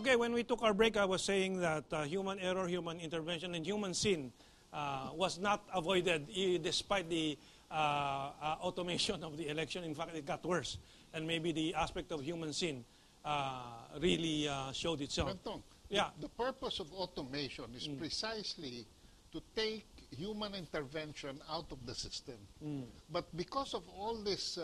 Okay, when we took our break, I was saying that human error, human intervention, and human sin was not avoided despite the automation of the election. In fact, it got worse. And maybe the aspect of human sin really showed itself. Bentong, Yeah. the purpose of automation is precisely to take human intervention out of the system. But because of all this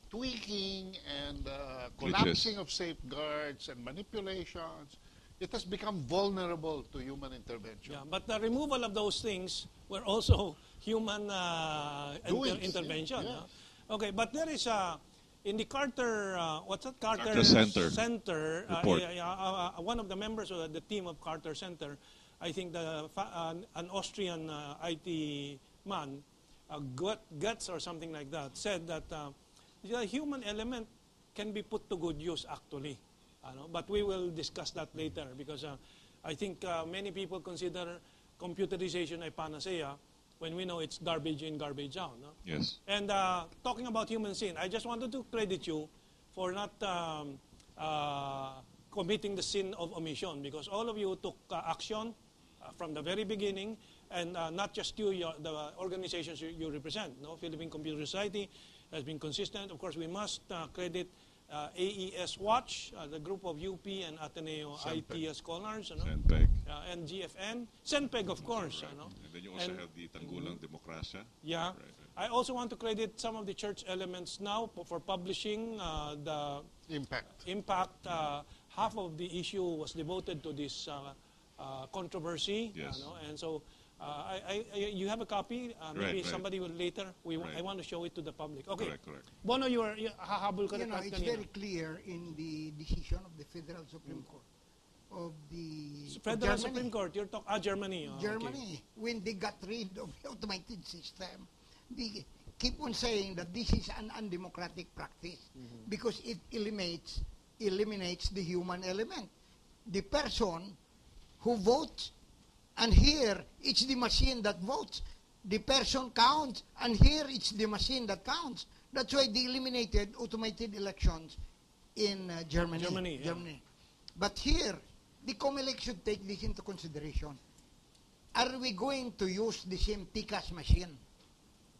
tweaking and collapsing of safeguards and manipulations, it has become vulnerable to human intervention. Yeah, but the removal of those things were also human intervention. Yes. Okay, but there is in the Carter, what's that? Carter Center. Report. One of the members of the team of Carter Center, I think an Austrian IT man, Guts or something like that, said that the human element can be put to good use actually. But we will discuss that later because I think many people consider computerization a panacea when we know it's garbage in, garbage out. No? Yes. And talking about human sin, I just wanted to credit you for not committing the sin of omission because all of you took action from the very beginning, and not just you, the organizations you represent. No? Philippine Computer Society has been consistent. Of course, we must credit AES Watch, the group of UP and Ateneo IT scholars, Senpeg. and GFN. Senpeg, of course. Right. And then you also have the Tanggulang Demokrasya. Yeah. Right. I also want to credit some of the church elements now for publishing the impact. Half of the issue was devoted to this controversy. Yes. And so you have a copy. Maybe somebody will later. I want to show it to the public. Okay. Correct. Bono, you hahabol ka na it's very clear in the decision of the Federal Supreme Court of the Federal Supreme Court. You're talking Germany. Germany, okay. When they got rid of the automated system, they keep on saying that this is an undemocratic practice because it eliminates the human element. The person who votes, and here it's the machine that votes. The person counts, and here it's the machine that counts. That's why they eliminated automated elections in Germany. Germany. But here, the COMELEC should take this into consideration. Are we going to use the same TCAS machine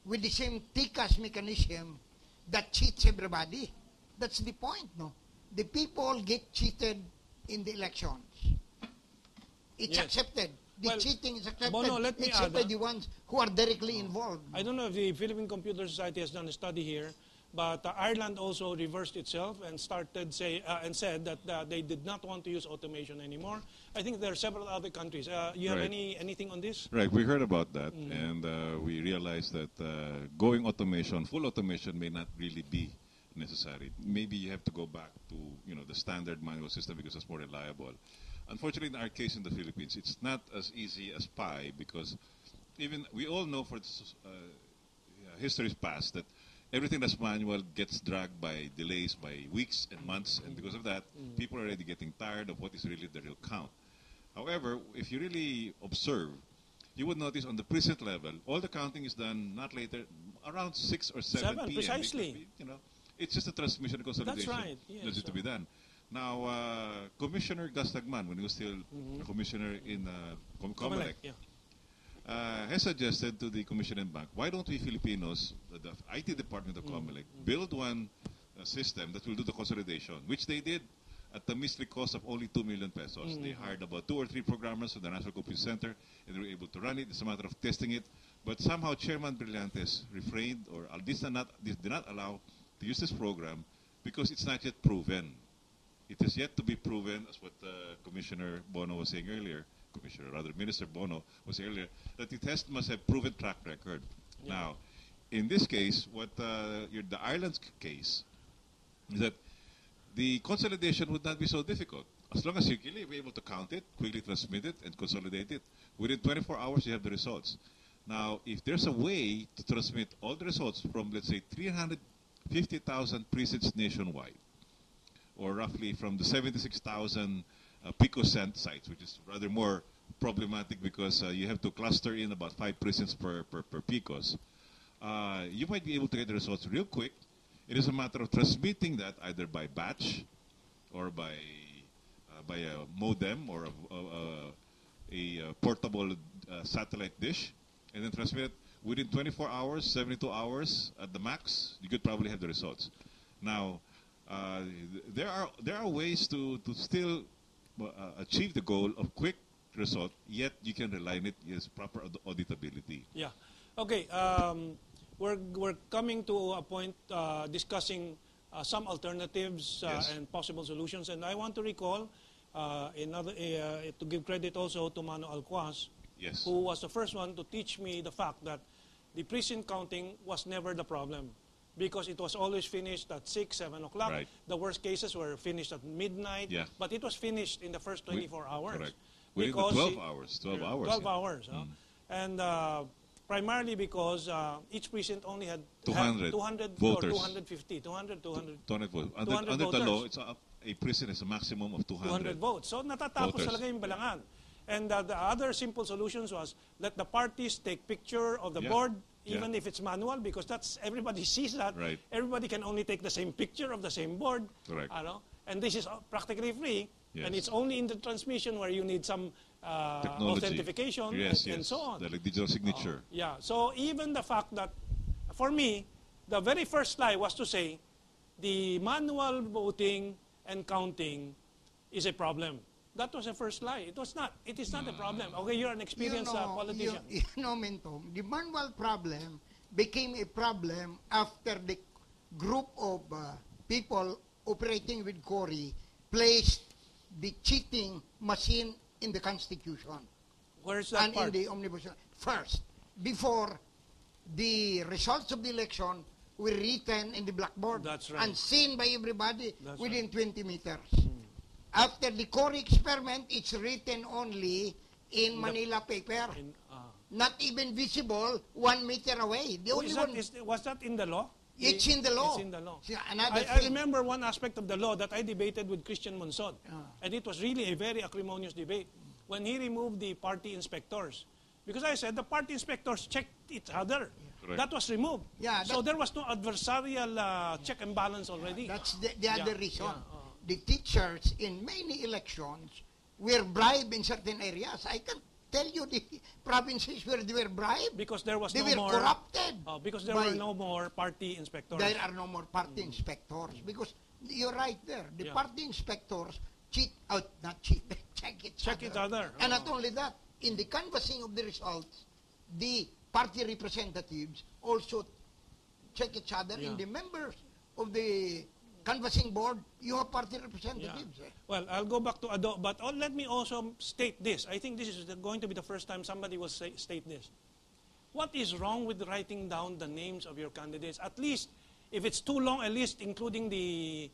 with the same TCAS mechanism that cheats everybody? That's the point, no? The people get cheated in the elections. It's accepted. The cheating is accepted. Bono, let me except by the ones who are directly involved. I don't know if the Philippine Computer Society has done a study here, but Ireland also reversed itself and said that they did not want to use automation anymore. I think there are several other countries. You have anything on this? Right, we heard about that, and we realized that going automation, full automation, may not really be necessary. Maybe you have to go back to the standard manual system because it's more reliable. Unfortunately, in our case in the Philippines, it's not as easy as pi because even we all know for history's past that everything that's manual gets dragged by delays by weeks and months, and because of that, people are already getting tired of what is really the real count. However, if you really observe, you would notice on the precinct level, all the counting is done not later, around 6 or 7 p.m. Precisely. It's just a transmission and consolidation. That's right. Yes, that's it to be done. Now, Commissioner Gastagman, when he was still a commissioner in COMELEC, has suggested to the Commission and Bank, why don't we Filipinos, the IT department of COMELEC, build one system that will do the consolidation, which they did at the measly cost of only 2 million pesos. They hired about 2 or 3 programmers from the National Computer Center, and they were able to run it. It's a matter of testing it. But somehow Chairman Brillantes refrained, or did not allow to use this program because it's not yet proven. It is yet to be proven, as what Commissioner Bono was saying earlier, Minister Bono was saying earlier, that the test must have proven track record. Yeah. Now, in this case, what the Ireland's case is that the consolidation would not be so difficult. As long as you can be able to count it, quickly transmit it, and consolidate it, within 24 hours you have the results. Now, if there's a way to transmit all the results from, let's say, 350,000 precincts nationwide, or roughly from the 76,000 picocent sites, which is rather more problematic because you have to cluster in about 5 precincts per picos. You might be able to get the results real quick. It is a matter of transmitting that either by batch or by by a modem or a portable satellite dish, and then transmit it within 24 hours, 72 hours at the max, you could probably have the results. Now, there are ways to still achieve the goal of quick result, yet you can rely on it as proper auditability. Yeah. Okay. We're coming to a point discussing some alternatives Yes. and possible solutions, and I want to recall to give credit also to Mano Alquas, Yes. who was the first one to teach me the fact that the precinct counting was never the problem, because it was always finished at 6, 7 o'clock. Right. The worst cases were finished at midnight, Yeah. but it was finished in the first 24 hours. Correct. Within the Because 12 hours. 12 hours. 12 yeah. hours. And primarily because each precinct only had 200 200 voters. or 250, 200 200 votes. 200 Under the voters. law, it's a precinct is a maximum of 200. votes. So natatapos Voters. talaga yung balangan. And the other simple solutions was let the parties take picture of the Yeah. board, Yeah. even if it's manual, because that's everybody sees that. Right. Everybody can only take the same picture of the same board. Correct. And this is practically free. Yes. And it's only in the transmission where you need some Technology. authentication Yes, and yes. so on. The digital signature. Yeah, so even the fact that, for me, the very first lie was to say the manual voting and counting is a problem. That was the first lie. It was not. It is not a problem. Okay, you're an experienced politician. You know, Minto, the manual problem became a problem after the group of people operating with Cory placed the cheating machine in the Constitution Where's that and part? in the omnibus. First, before the results of the election were written in the blackboard That's right. and seen by everybody That's within 20 meters. After the Cory experiment, it's written only in Manila paper, not even visible 1 meter away. The only one, Was that in the law? it's in the law. It's in the law. See, another I thing. remember one aspect of the law that I debated with Christian Monsod. And it was really a very acrimonious debate when he removed the party inspectors. Because I said the party inspectors checked each other. Correct. That was removed. Yeah, so there was no adversarial check and balance already. That's the other Yeah, reason. yeah, The teachers in many elections were bribed in certain areas. I can tell you the provinces where they were bribed. Because there was They no were more corrupted. because there by- were no more party inspectors. There are no more party inspectors. Because you're right there. The Yeah. party inspectors cheat out, not cheat, check each other. And not only that, in the canvassing of the results, the party representatives also check each other. Yeah. In the members of the canvassing board, you have party representatives. Yeah. Well, I'll go back to Ado, but let me also state this. I think this is going to be the first time somebody will state this. What is wrong with writing down the names of your candidates? At least, if it's too long, at least including the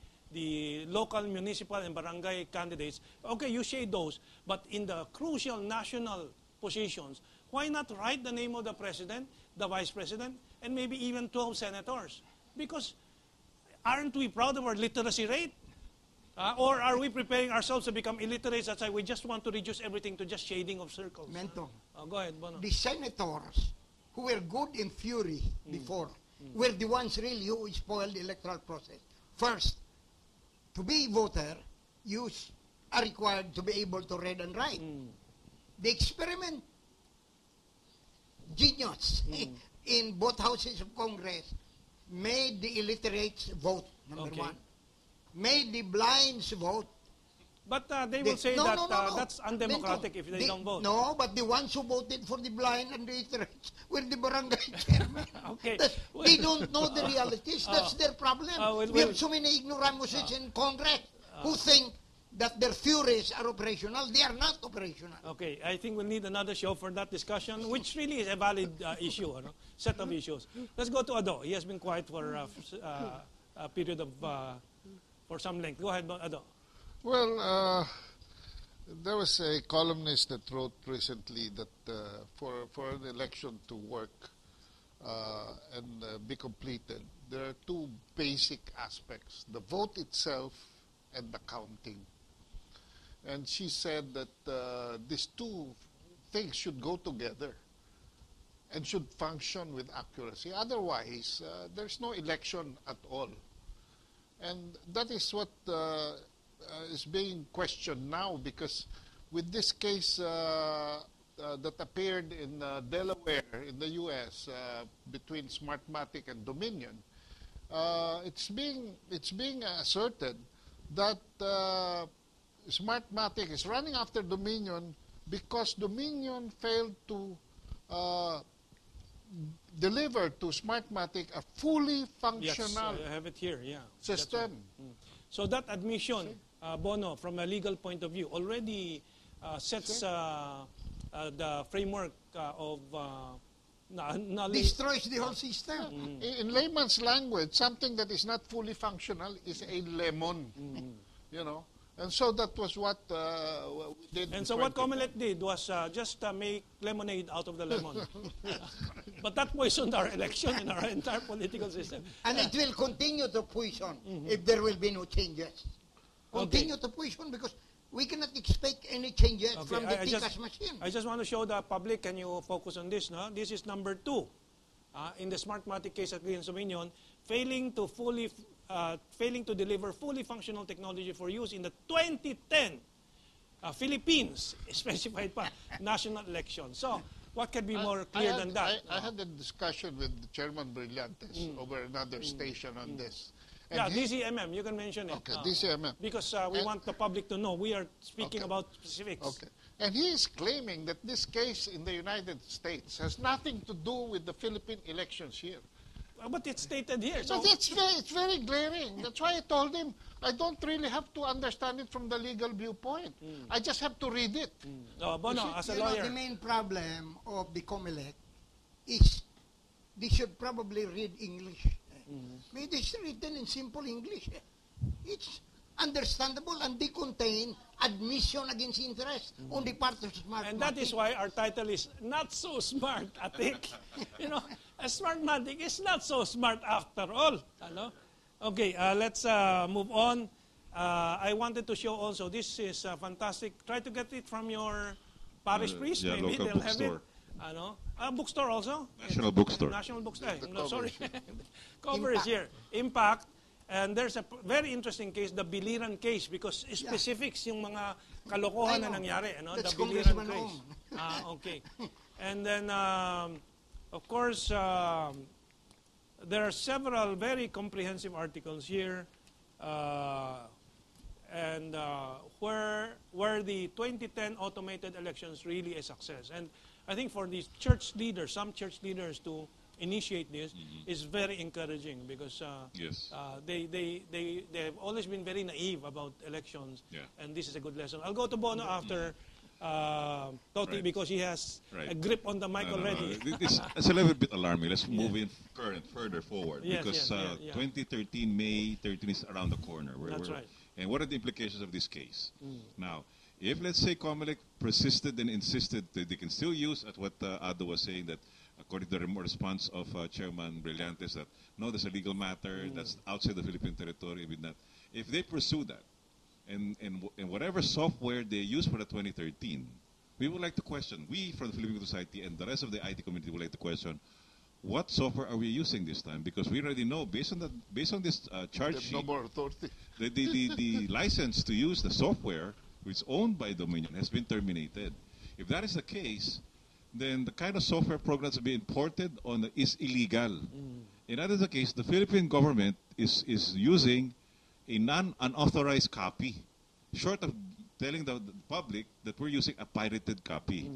local, municipal, and barangay candidates. Okay, you shade those. But in the crucial national positions, why not write the name of the president, the vice president, and maybe even 12 senators? Because aren't we proud of our literacy rate? Or are we preparing ourselves to become illiterate? That's why we just want to reduce everything to just shading of circles. Mento. Go ahead, Bono. The senators who were good in theory before were the ones really who spoiled the electoral process. First, to be a voter, you are required to be able to read and write. The experiment genius in both houses of Congress made the illiterates vote, number Okay. one. Made the blinds vote. But they will say No, that no, no. that's undemocratic if they don't vote. No, but the ones who voted for the blind and the illiterates were the barangay chairman. Okay. They don't know the realities. That's their problem. We have so many ignoramuses in Congress who think that their theories are operational. They are not operational. Okay, I think we'll need another show for that discussion, which really is a valid issue, set of issues. Let's go to Ado. He has been quiet for a period of, for some length. Go ahead, Ado. Well, there was a columnist that wrote recently that for an election to work and be completed, there are two basic aspects: the vote itself and the counting. And she said that these two things should go together and should function with accuracy. Otherwise, there's no election at all. And that is what is being questioned now, because with this case that appeared in Delaware in the U.S. Between Smart-atic and Dominion, it's being asserted that Smart-atic is running after Dominion because Dominion failed to deliver to Smart-atic a fully functional yes, I have it here. Yeah, system. So that admission, Bono, from a legal point of view, already sets the framework of knowledge. Destroys the whole system. In layman's language, something that is not fully functional is a lemon. You know, and so that was what we did. And so what Comelec did was just make lemonade out of the lemon. But that poisoned our election and our entire political system. And it will continue to poison if there will be no changes. Continue to poison because we cannot expect any changes from the Tikas machine. I just want to show the public, can you focus on this? No? This is number 2 in the Smart-atic case at Green Dominion, failing to deliver fully functional technology for use in the 2010 Philippines, specified pa, national election. So, what can be more clear than that? I had a discussion with Chairman Brillantes over another station on this. And yeah, DCMM, you can mention it. Okay, DCMM. Because we want the public to know. We are speaking about specifics. Okay. And he is claiming that this case in the United States has nothing to do with the Philippine elections here. But it's stated here. So But it's very glaring. That's why I told him I don't really have to understand it from the legal viewpoint. I just have to read it. Bono, as a You know, lawyer. the main problem of the Comelec is they should probably read English. Maybe it's written in simple English. It's understandable and they contain admission against interest on the part of Smart-atic. And that is why our title is Not So Smart-atic. You know, a Smart-atic is not so smart after all. Ano? Okay, let's move on. I wanted to show also, this is fantastic. Try to get it from your parish priest. Yeah, maybe local they'll have it. bookstore. Ano? Bookstore also? National bookstore. National bookstore. No, sorry. Cover is here. Impact. And there's a very interesting case, the Biliran case, because specifics yung mga kalokohan na nangyari. Ano? That's The Biliran Congressman case. Ong. Okay. And then, of course, there are several very comprehensive articles here, and where the 2010 automated elections really a success. And I think for these church leaders, some church leaders to initiate this is very encouraging because Yes. they have always been very naive about elections, Yeah. and this is a good lesson. I'll go to Bono after Toti Right. because he has Right. a grip on the mic already. It's a little bit alarming. Let's move in further forward Yes, because yes, yeah. 2013, May 13 is around the corner. That's right. And what are the implications of this case? Now, if let's say Comelec persisted and insisted that they can still use at what Ado was saying, that according to the response of Chairman Brillantes, that no, there's a legal matter that's outside the Philippine territory. With that, if they pursue that, and whatever software they use for the 2013, we would like to question. We from the Philippine Society and the rest of the IT community would like to question. What software are we using this time? Because we already know, based on this charge There's sheet, no more authority. the license to use the software, which is owned by Dominion, has been terminated. If that is the case, then the kind of software programs to be imported on is illegal. If that is the case, the Philippine government is using a unauthorized copy, short of telling the public that we're using a pirated copy.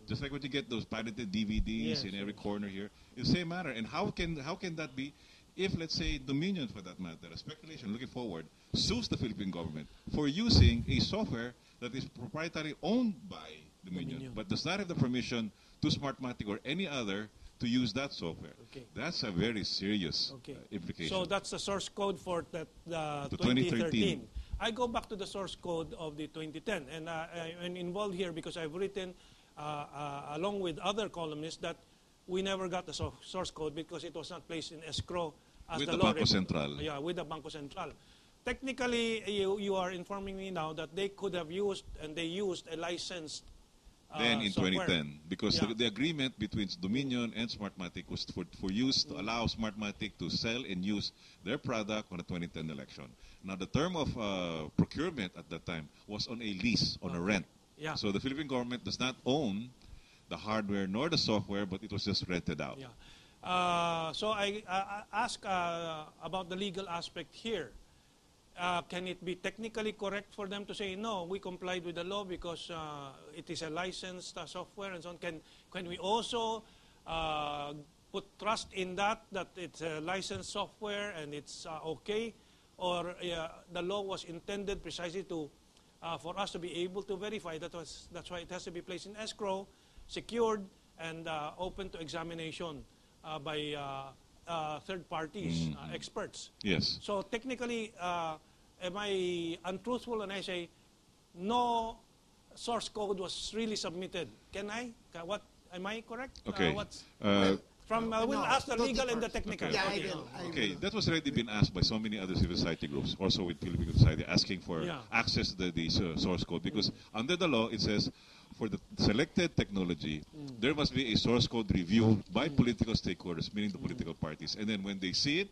Just like when you get those pirated DVDs in every corner here, it's the same matter. And how can that be if, let's say, Dominion, for that matter, a speculation looking forward, sues the Philippine government for using a software that is proprietary owned by Dominion, but does not have the permission to Smart-atic or any other to use that software. Okay. That's a very serious implication. So that's the source code for the 2013. I go back to the source code of the 2010, and I'm involved here because I've written, along with other columnists, that we never got the source code because it was not placed in escrow as With the the law. Banco Central. Yeah, with the Banco Central. Technically, you are informing me now that they could have used, and they used a licensed Then in software. 2010, because Yeah. the agreement between Dominion and Smart-atic was for use to allow Smart-atic to sell and use their product on the 2010 election. Now the term of procurement at that time was on a lease, on a rent. Yeah. So the Philippine government does not own the hardware nor the software, but it was just rented out. Yeah. So I ask about the legal aspect here. Can it be technically correct for them to say, no, we complied with the law because it is a licensed software and so on? Can we also put trust in that it's a licensed software and it's okay? Or the law was intended precisely to for us to be able to verify that's why it has to be placed in escrow, secured, and open to examination by third parties, experts. Yes. So technically, am I untruthful when I say no source code was really submitted? Can I? Am I correct? Okay. We'll ask the legal and the technical. Okay. Yeah, Okay. I Okay, will. that was already been asked by so many other civil society groups, also with Philippine Society, asking for access to the source code. Because under the law, it says for the selected technology, there must be a source code review by political stakeholders, meaning the political parties. And then when they see it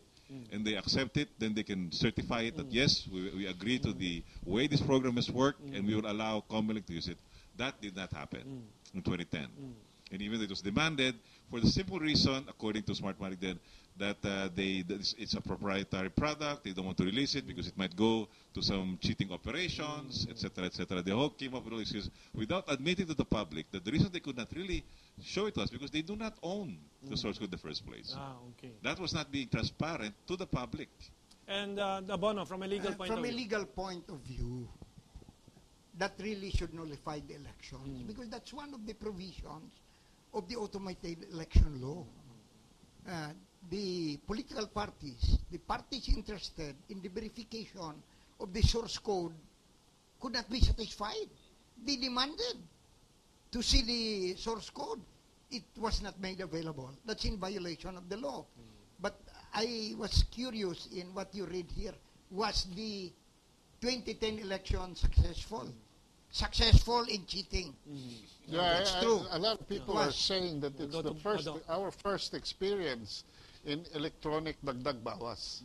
and they accept it, then they can certify it that yes, we agree to the way this program has worked and we will allow Comelec to use it. That did not happen in 2010. And even though it was demanded, for the simple reason, according to Smart-atic then, that it's a proprietary product, they don't want to release it because it might go to some cheating operations, etc., etc. They all came up with all these excuses without admitting to the public that the reason they could not really show it to us because they do not own the source code in the first place. Okay. That was not being transparent to the public. And Bono, from a legal point of From a view. legal point of view, that really should nullify the elections because that's one of the provisions of the automated election law. The political parties, the parties interested in the verification of the source code could not be satisfied. They demanded to see the source code. It was not made available. That's in violation of the law. But I was curious in what you read here. Was the 2010 election successful? Successful in cheating. Yeah, That's true. a lot of people are saying that it's Go the to first, Ado. our first experience in electronic dagdag bawas.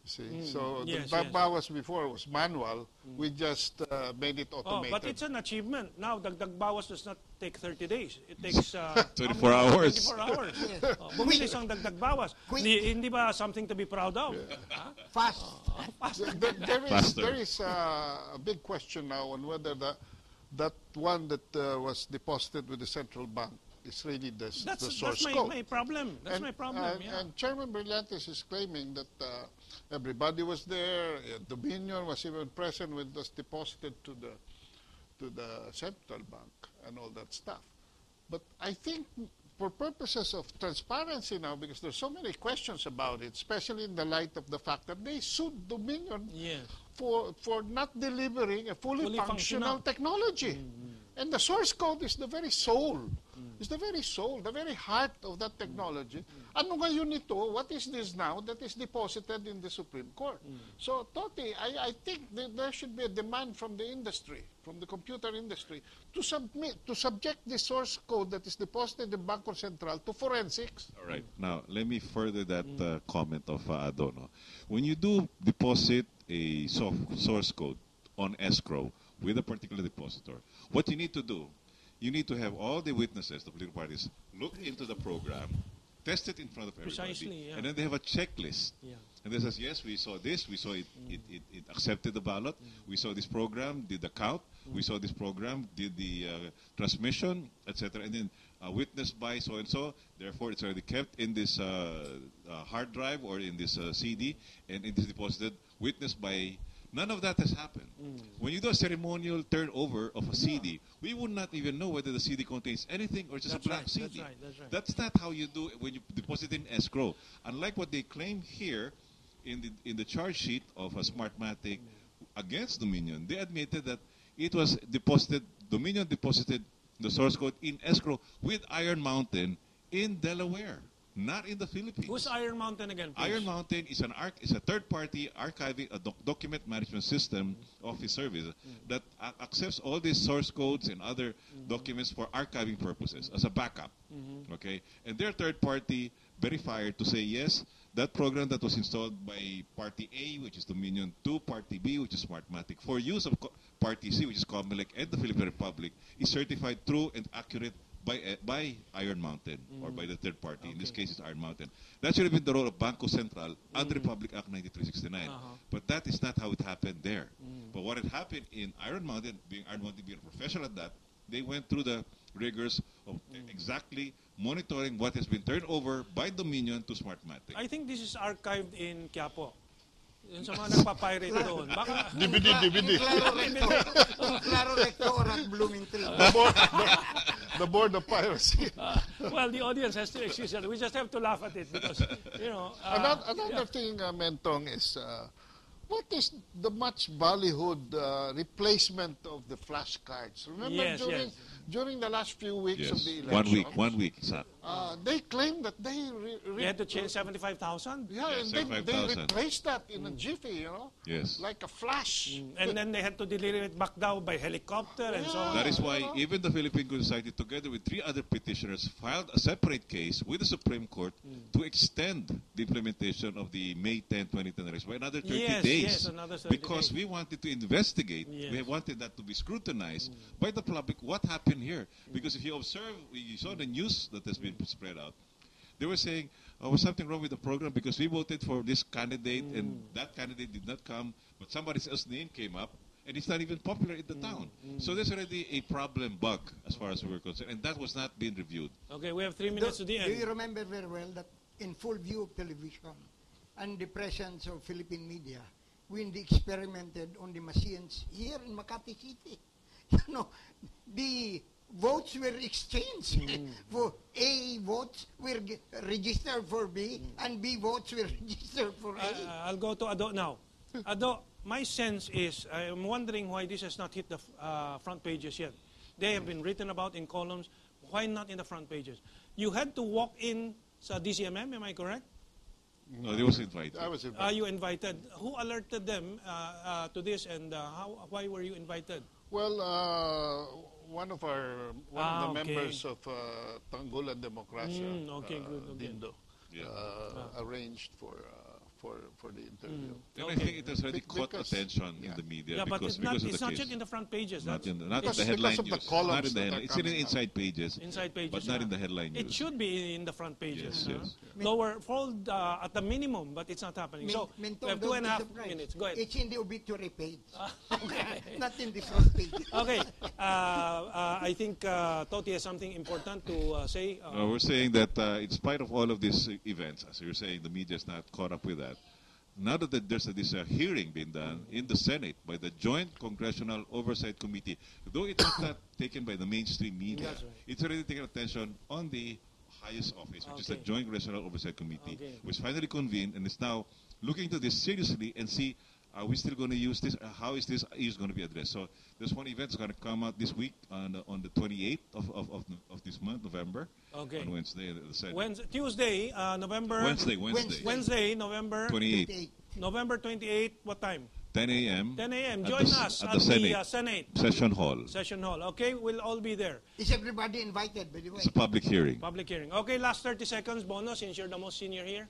See, so Yes, the yes. bawas before was manual. We just made it automated. But it's an achievement. Now, dagdag bawas does not take 30 days. It takes 24 hours. 24 hours. Bumilis ang dagdag bawas. Quick. Hindi ba something to be proud of? Fast. There is a big question now on whether that one that was deposited with the central bank is really the source code. My problem. That's my problem. And Chairman Brillantes is claiming that everybody was there. Dominion was even present when it was deposited to the central bank and all that stuff. But I think for purposes of transparency now, because there's so many questions about it, especially in the light of the fact that they sued Dominion Yes. for not delivering a fully functional functional. technology. And the source code is the very soul. It's the very soul, the very heart of that technology. Ano ngayon ito? What is this now that is deposited in the Supreme Court? So, Toti, I think that there should be a demand from the industry, from the computer industry, to subject the source code that is deposited in Bangko Sentral to forensics. All right. Now, let me further that comment of Adono. When you do deposit a source code on escrow with a particular depositor, what you need to do, you need to have all the witnesses, the political parties, look into the program, test it in front of everybody, Precisely, yeah. and then they have a checklist. Yeah. And they says, yes, we saw this, we saw it accepted the ballot, we saw this program, did the count, we saw this program, did the transmission, etc. And then witnessed by so-and-so, therefore it's already kept in this hard drive or in this CD, and it is deposited, witnessed by. None of that has happened. When you do a ceremonial turnover of a CD, we would not even know whether the CD contains anything or just That's a blank right, CD. that's right, that's right. That's not how you do it when you deposit in escrow. Unlike what they claim here in the charge sheet of a Smart-atic against Dominion, they admitted that it was deposited, Dominion deposited the source code in escrow with Iron Mountain in Delaware. not in the Philippines. Who's Iron Mountain again, please? Iron Mountain is is a third-party archiving, document management system office service that accepts all these source codes and other documents for archiving purposes as a backup. Okay, and they're third-party verifier to say yes, that program that was installed by Party A, which is Dominion 2, Party B, which is Smart-atic, for use of Party C, which is Comelec, and the Philippine Republic, is certified true and accurate by Iron Mountain, or by the third party. Okay. In this case, it's Iron Mountain. That should have been the role of Banco Central under Republic Act 9369. But that is not how it happened there. But what had happened in Iron Mountain being a professional at that, they went through the rigors of exactly monitoring what has been turned over by Dominion to Smart-atic. I think this is archived in Quiapo. Yun sa mga nagpapirate doon. Baka... DVD. Claro Recto or at Bloomington. The board of piracy. Well, the audience has to excuse us. We just have to laugh at it because, you know... Another thing, Mentong, is what is the much ballyhooed replacement of the flashcards? Remember during the last few weeks of the election? 1 week, sir. They claimed that they had to change 75,000? Yeah, and they replaced that in a jiffy, you know? Yes. Like a flash. And then they had to deliver it back down by helicopter and so on. That is why even the Philippine Society, together with 3 other petitioners, filed a separate case with the Supreme Court to extend the implementation of the May 10, 2010 arrest by another 30 days. Yes, another 30 because days. We wanted to investigate. Yes. We wanted that to be scrutinized by the public. What happened here? Because if you observe, you saw the news that has been spread out. They were saying, was something wrong with the program because we voted for this candidate and that candidate did not come, but somebody else's name came up and it's not even popular in the town. So there's already a problem bug as far as we're concerned, and that was not being reviewed. Okay, we have 3 minutes to the end. Do you remember very well that in full view of television and the presence of Philippine media, when they experimented on the machines here in Makati City, you know, the votes were exchanged. For A votes were registered for B, and B votes were registered for A. I'll go to Ado now. Ado, my sense is, I'm wondering why this has not hit the front pages yet. They have been written about in columns. Why not in the front pages? You had to walk in sa DCMM, am I correct? No, they was invited. I was invited. Are you invited? Who alerted them to this, and why were you invited? Well, one of the members of Tanggulan Demokrasya, Dindo, arranged for the interview. And I think it has already caught attention in the media because it's not of the yet case. in the front pages. Not in the headline news. Not in the headline. It's in the inside pages. Inside pages, but not in the headline news. It should be in the front pages. Yes. Lower, fold at the minimum, but it's not happening. So we have 2.5 minutes. Go ahead. It's in the obituary page. Not in the front page. Okay. I think Toti has something important to say. We're saying that in spite of all of these events, as you're saying, the media is not caught up with that. Now that there's this hearing being done in the Senate by the Joint Congressional Oversight Committee, though it was not taken by the mainstream media, it's already taken attention on the highest office, which is the Joint Congressional Oversight Committee, which finally convened and is now looking into this seriously and see, are we still going to use this? How is this issue going to be addressed? So there's one event that's going to come out this week on the 28th of this month, November. Okay. On Wednesday, the Senate. Tuesday, November. Wednesday, November 28th. November 28th. What time? 10 a.m. 10 a.m. Join us at the Senate. Session Hall. Session Hall. Okay, we'll all be there. Is everybody invited, by the way? It's a public hearing. Public hearing. Okay, last 30 seconds, Bono, since you're the most senior here.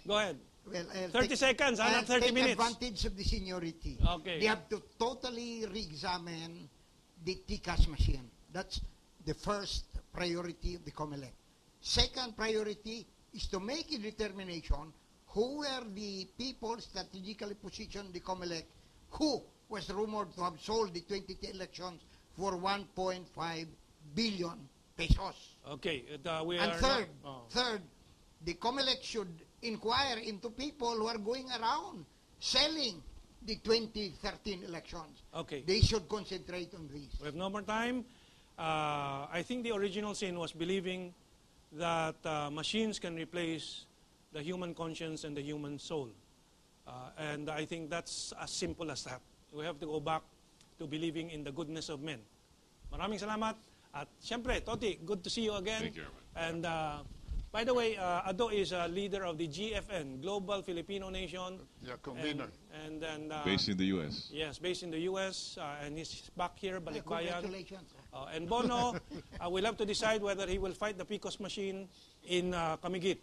Go ahead. Well, 30 seconds, not 30 minutes. Take advantage of the seniority. Okay. They have to totally re-examine the TCAS machine. That's the first priority of the Comelec. Second priority is to make a determination who were the people strategically positioned in the Comelec who was rumored to have sold the 2010 elections for 1.5 billion pesos. Okay. Third, the Comelec should inquire into people who are going around selling the 2013 elections. Okay. They should concentrate on this. We have no more time. I think the original sin was believing that machines can replace the human conscience and the human soul. And I think that's as simple as that. We have to go back to believing in the goodness of men. Maraming salamat. At siyempre, Toti, good to see you again. Thank you. And By the way, Ado is a leader of the GFN, Global Filipino Nation. Yeah, convener. And then Based in the U.S. yes, based in the U.S. And he's back here, Balikbayan. Congratulations. And Bono, we'll have to decide whether he will fight the PCOS machine in Camiguit.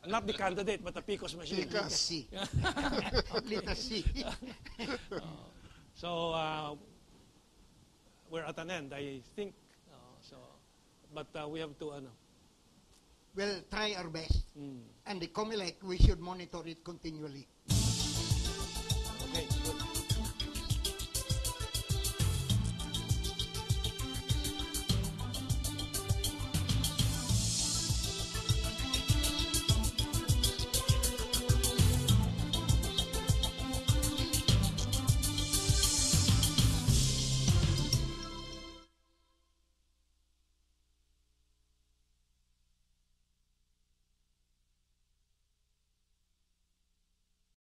Not the candidate, but the PCOS machine. Let us see. Let us see. So we're at an end, I think. But we have to, We'll try our best. And the COMELEC, we should monitor it continually.